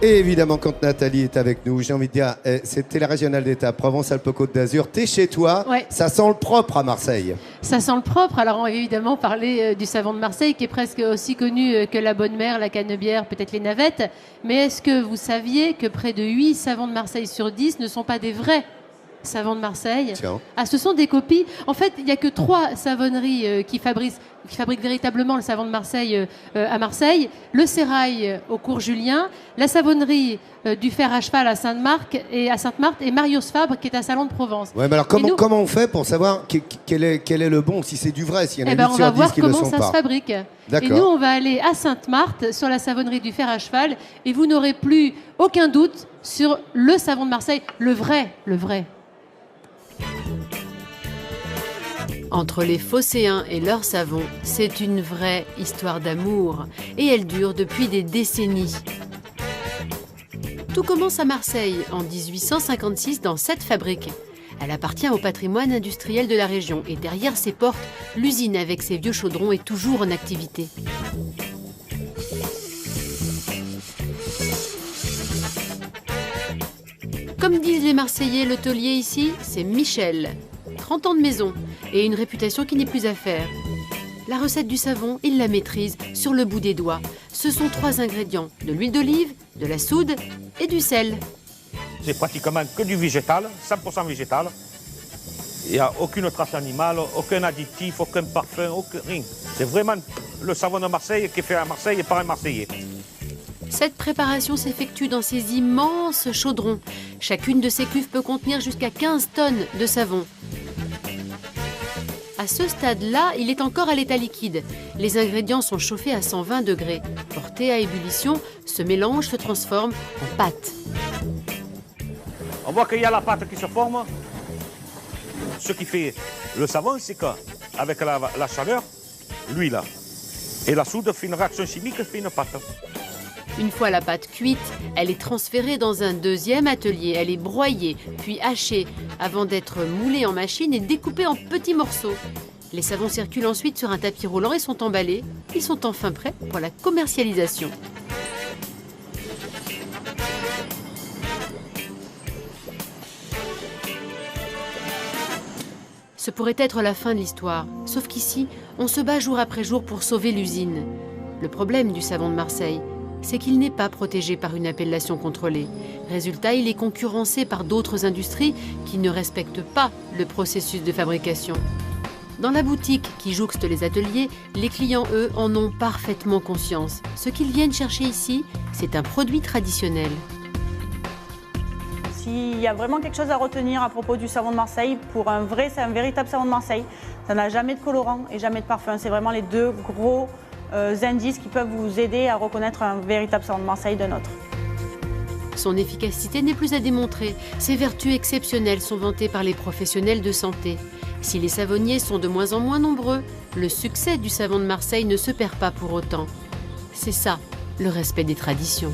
Et évidemment, quand Nathalie est avec nous, j'ai envie de dire, c'était la régionale d'État, Provence-Alpes-Côte d'Azur. T'es chez toi, Ouais. Ça sent le propre à Marseille. Ça sent le propre. Alors on va évidemment parler du savon de Marseille qui est presque aussi connu que la bonne mère, la canebière, peut-être les navettes. Mais est-ce que vous saviez que près de 8 savons de Marseille sur 10 ne sont pas des vrais savons de Marseille? Tiens. Ah, ce sont des copies. En fait, il n'y a que 3 savonneries qui fabriquent véritablement le savon de Marseille à Marseille. Le Sérail au cours Julien, la savonnerie du fer à cheval à Sainte-Marthe et Marius Fabre qui est à Salon de Provence. Ouais, mais alors comment on fait pour savoir quel est le bon, si c'est du vrai, s'il y en a 8 on sur va 10 voir qui ne le comment sont ça pas. se fabrique. D'accord. Et nous, on va aller à Sainte-Marthe sur la savonnerie du fer à cheval et vous n'aurez plus aucun doute sur le savon de Marseille, le vrai. Entre les Phocéens et leur savon, c'est une vraie histoire d'amour. Et elle dure depuis des décennies. Tout commence à Marseille en 1856 dans cette fabrique. Elle appartient au patrimoine industriel de la région. Et derrière ses portes, l'usine avec ses vieux chaudrons est toujours en activité. Comme disent les Marseillais, le taulier ici, c'est Michel. 30 ans de maison et une réputation qui n'est plus à faire. La recette du savon, il la maîtrise sur le bout des doigts. Ce sont 3 ingrédients, de l'huile d'olive, de la soude et du sel. C'est pratiquement que du végétal, 100% végétal. Il n'y a aucune trace animale, aucun additif, aucun parfum, rien. C'est vraiment le savon de Marseille qui est fait à Marseille et par un Marseillais. Cette préparation s'effectue dans ces immenses chaudrons. Chacune de ces cuves peut contenir jusqu'à 15 tonnes de savon. À ce stade-là, il est encore à l'état liquide. Les ingrédients sont chauffés à 120 degrés. Portés à ébullition, ce mélange se transforme en pâte. On voit qu'il y a la pâte qui se forme. Ce qui fait le savon, c'est qu'avec la chaleur, l'huile et la soude fait une réaction chimique et fait une pâte. Une fois la pâte cuite, elle est transférée dans un deuxième atelier. Elle est broyée, puis hachée, avant d'être moulée en machine et découpée en petits morceaux. Les savons circulent ensuite sur un tapis roulant et sont emballés. Ils sont enfin prêts pour la commercialisation. Ce pourrait être la fin de l'histoire, sauf qu'ici, on se bat jour après jour pour sauver l'usine. Le problème du savon de Marseille, c'est qu'il n'est pas protégé par une appellation contrôlée. Résultat, il est concurrencé par d'autres industries qui ne respectent pas le processus de fabrication. Dans la boutique qui jouxte les ateliers, les clients, eux, en ont parfaitement conscience. Ce qu'ils viennent chercher ici, c'est un produit traditionnel. S'il y a vraiment quelque chose à retenir à propos du savon de Marseille, c'est un véritable savon de Marseille. Ça n'a jamais de colorant et jamais de parfum. C'est vraiment les 2 gros indices qui peuvent vous aider à reconnaître un véritable savon de Marseille de nôtre. Son efficacité n'est plus à démontrer. Ses vertus exceptionnelles sont vantées par les professionnels de santé. Si les savonniers sont de moins en moins nombreux, le succès du savon de Marseille ne se perd pas pour autant. C'est ça, le respect des traditions.